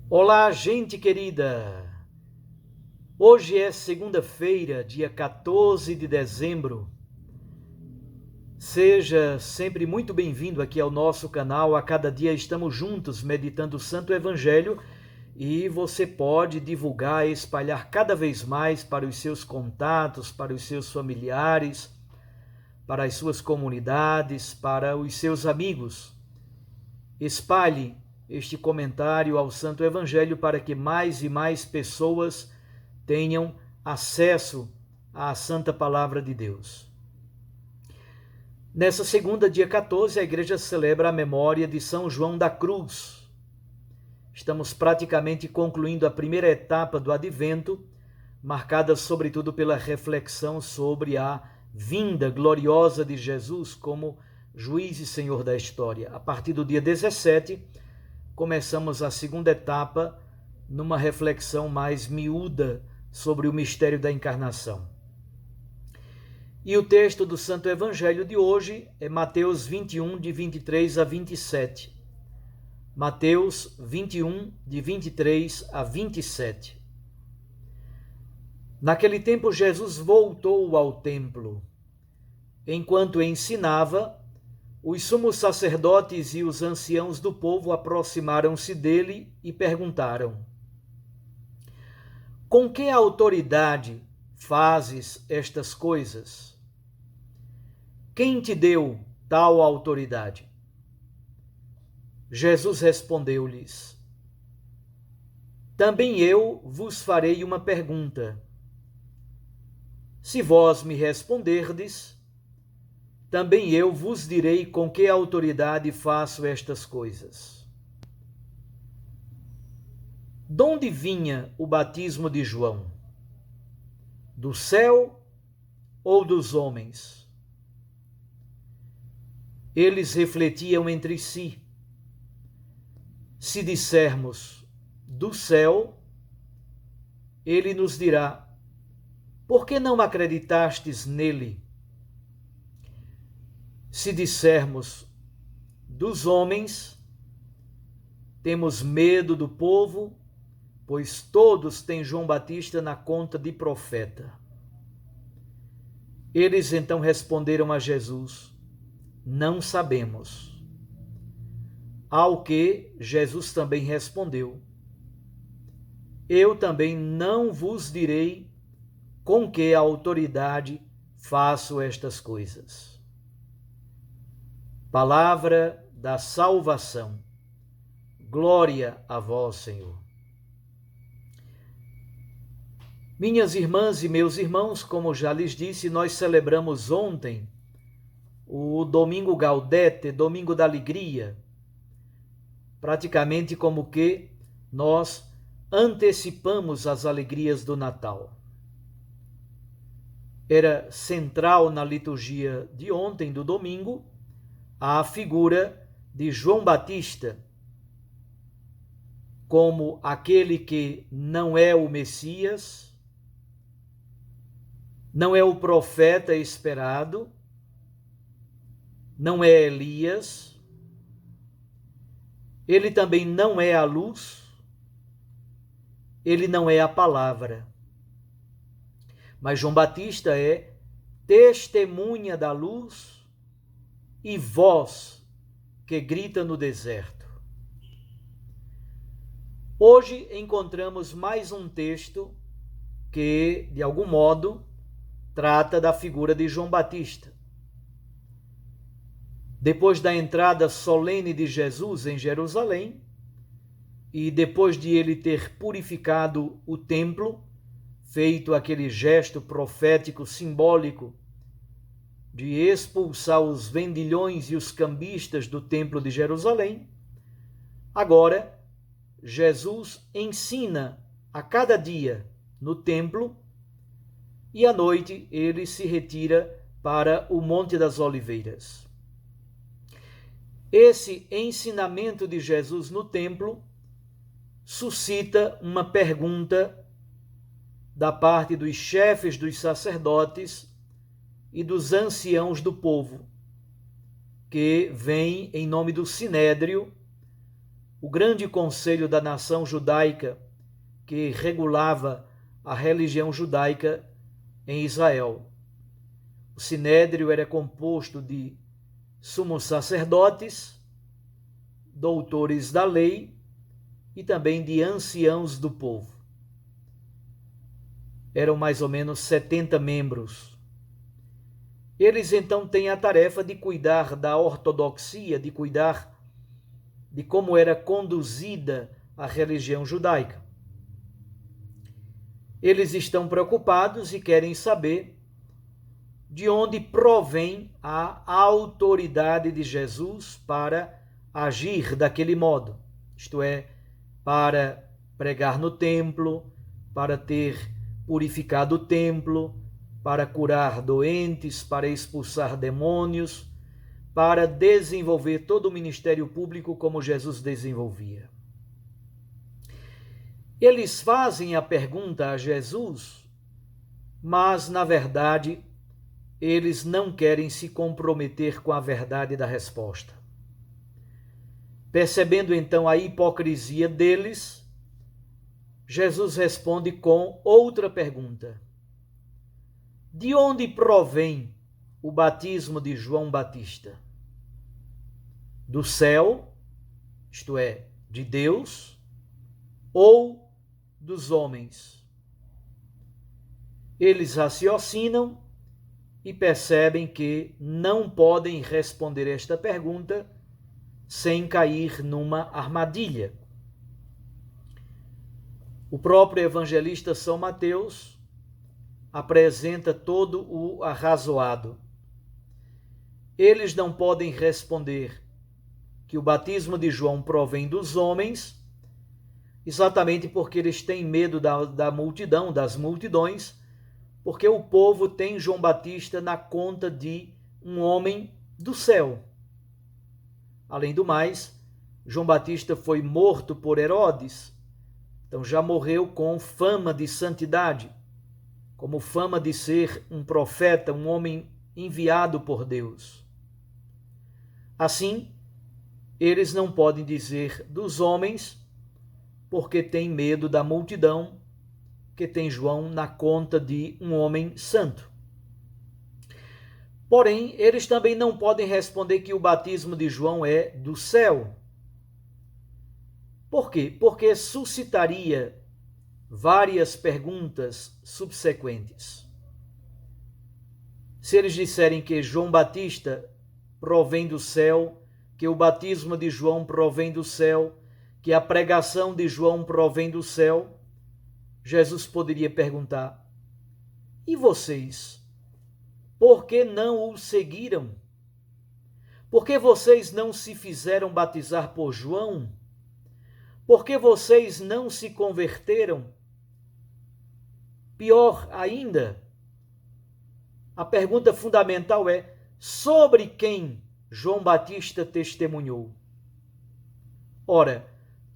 Olá, gente querida! Hoje é segunda-feira, dia 14 de dezembro. Seja sempre muito bem-vindo aqui ao nosso canal. A cada dia estamos juntos meditando o Santo Evangelho e você pode divulgar e espalhar cada vez mais para os seus contatos, para os seus familiares, para as suas comunidades, para os seus amigos. Espalhe este comentário ao Santo Evangelho para que mais e mais pessoas tenham acesso à Santa Palavra de Deus. Nessa segunda, dia 14, a igreja celebra a memória de São João da Cruz. Estamos praticamente concluindo a primeira etapa do Advento, marcada sobretudo pela reflexão sobre a vinda gloriosa de Jesus como juiz e senhor da história. A partir do dia 17, começamos a segunda etapa numa reflexão mais miúda sobre o mistério da encarnação. E o texto do Santo Evangelho de hoje é Mateus 21, de 23 a 27. Mateus 21, de 23 a 27. Naquele tempo, Jesus voltou ao templo. Enquanto ensinava, os sumos sacerdotes e os anciãos do povo aproximaram-se dele e perguntaram: Com que autoridade fazes estas coisas? Quem te deu tal autoridade? Jesus respondeu-lhes: Também eu vos farei uma pergunta. Se vós me responderdes, também eu vos direi com que autoridade faço estas coisas. Donde vinha o batismo de João? Do céu ou dos homens? Eles refletiam entre si. Se dissermos do céu, ele nos dirá: por que não acreditastes nele? Se dissermos dos homens, temos medo do povo, pois todos têm João Batista na conta de profeta. Eles então responderam a Jesus: Não sabemos. Ao que Jesus também respondeu: Eu também não vos direi com que autoridade faço estas coisas. Palavra da salvação. Glória a vós, Senhor. Minhas irmãs e meus irmãos, como já lhes disse, nós celebramos ontem o Domingo Gaudete, Domingo da Alegria, praticamente como que nós antecipamos as alegrias do Natal. Era central na liturgia de ontem, do domingo, a figura de João Batista, como aquele que não é o Messias, não é o profeta esperado, não é Elias, ele também não é a luz, ele não é a palavra. Mas João Batista é testemunha da luz e voz que grita no deserto. Hoje encontramos mais um texto que, de algum modo, trata da figura de João Batista. Depois da entrada solene de Jesus em Jerusalém, e depois de ele ter purificado o templo, feito aquele gesto profético simbólico de expulsar os vendilhões e os cambistas do templo de Jerusalém, agora Jesus ensina a cada dia no templo e à noite ele se retira para o Monte das Oliveiras. Esse ensinamento de Jesus no templo suscita uma pergunta da parte dos chefes dos sacerdotes e dos anciãos do povo, que vêm em nome do Sinédrio o grande conselho da nação judaica que regulava a religião judaica em Israel. O sinédrio era composto de sumos sacerdotes, doutores da lei e também de anciãos do povo. Eram mais ou menos 70 membros. Eles então têm a tarefa de cuidar da ortodoxia, de cuidar de como era conduzida a religião judaica. Eles estão preocupados e querem saber de onde provém a autoridade de Jesus para agir daquele modo, isto é, para pregar no templo, para ter purificado o templo, para curar doentes, para expulsar demônios, para desenvolver todo o ministério público como Jesus desenvolvia. Eles fazem a pergunta a Jesus, mas, na verdade, eles não querem se comprometer com a verdade da resposta. Percebendo então a hipocrisia deles, Jesus responde com outra pergunta: de onde provém o batismo de João Batista? Do céu, isto é, de Deus, ou dos homens? Eles raciocinam e percebem que não podem responder esta pergunta sem cair numa armadilha. O próprio evangelista São Mateus apresenta todo o arrazoado. Eles não podem responder que o batismo de João provém dos homens, exatamente porque eles têm medo da multidão, das multidões, porque o povo tem João Batista na conta de um homem do céu. Além do mais, João Batista foi morto por Herodes, então já morreu com fama de santidade, como fama de ser um profeta, um homem enviado por Deus. Assim, eles não podem dizer dos homens, porque têm medo da multidão, que tem João na conta de um homem santo. Porém, eles também não podem responder que o batismo de João é do céu. Por quê? Porque suscitaria várias perguntas subsequentes. Se eles disserem que João Batista provém do céu, que o batismo de João provém do céu, que a pregação de João provém do céu, Jesus poderia perguntar: e vocês? Por que não o seguiram? Por que vocês não se fizeram batizar por João? Por que vocês não se converteram? Pior ainda, a pergunta fundamental é: sobre quem João Batista testemunhou? Ora,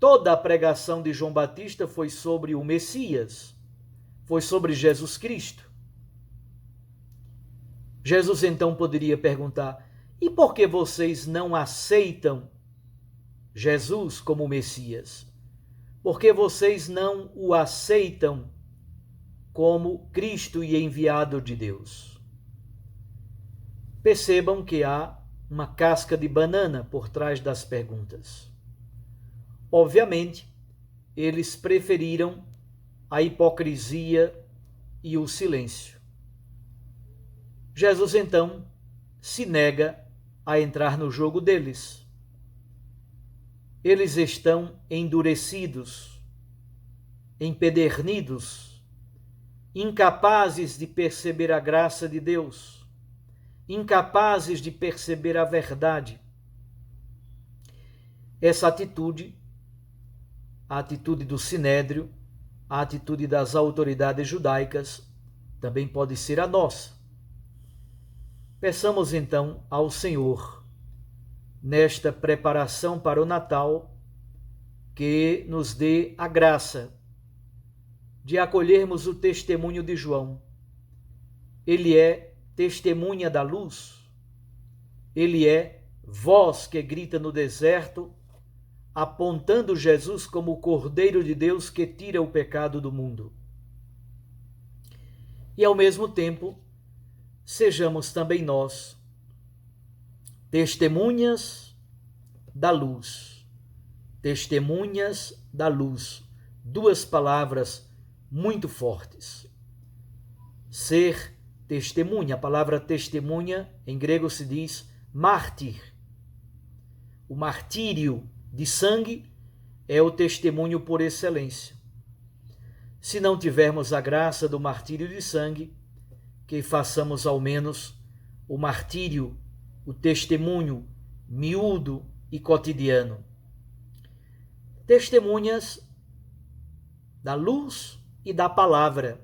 toda a pregação de João Batista foi sobre o Messias, foi sobre Jesus Cristo. Jesus então poderia perguntar: e por que vocês não aceitam Jesus como Messias? Por que vocês não o aceitam como Cristo e enviado de Deus? Percebam que há uma casca de banana por trás das perguntas. Obviamente, eles preferiram a hipocrisia e o silêncio. Jesus, então, se nega a entrar no jogo deles. Eles estão endurecidos, empedernidos, incapazes de perceber a graça de Deus, incapazes de perceber a verdade. Essa atitude, a atitude do sinédrio, a atitude das autoridades judaicas, também pode ser a nossa. Peçamos então ao Senhor, nesta preparação para o Natal, que nos dê a graça de acolhermos o testemunho de João. Ele é testemunha da luz, ele é voz que grita no deserto: apontando Jesus como o Cordeiro de Deus que tira o pecado do mundo. E ao mesmo tempo, sejamos também nós testemunhas da luz. Testemunhas da luz. Duas palavras muito fortes. Ser testemunha. A palavra testemunha, em grego se diz mártir. O martírio de sangue é o testemunho por excelência. Se não tivermos a graça do martírio de sangue, que façamos ao menos o martírio, o testemunho miúdo e cotidiano. Testemunhas da luz e da palavra.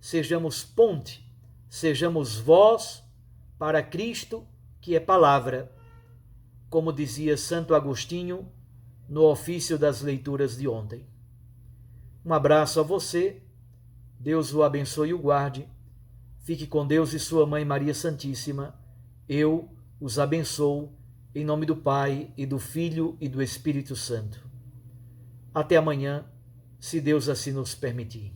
Sejamos ponte, sejamos voz para Cristo, que é palavra, como dizia Santo Agostinho no ofício das leituras de ontem. Um abraço a você, Deus o abençoe e o guarde, fique com Deus e sua Mãe Maria Santíssima, eu os abençoo, em nome do Pai, e do Filho e do Espírito Santo. Até amanhã, se Deus assim nos permitir.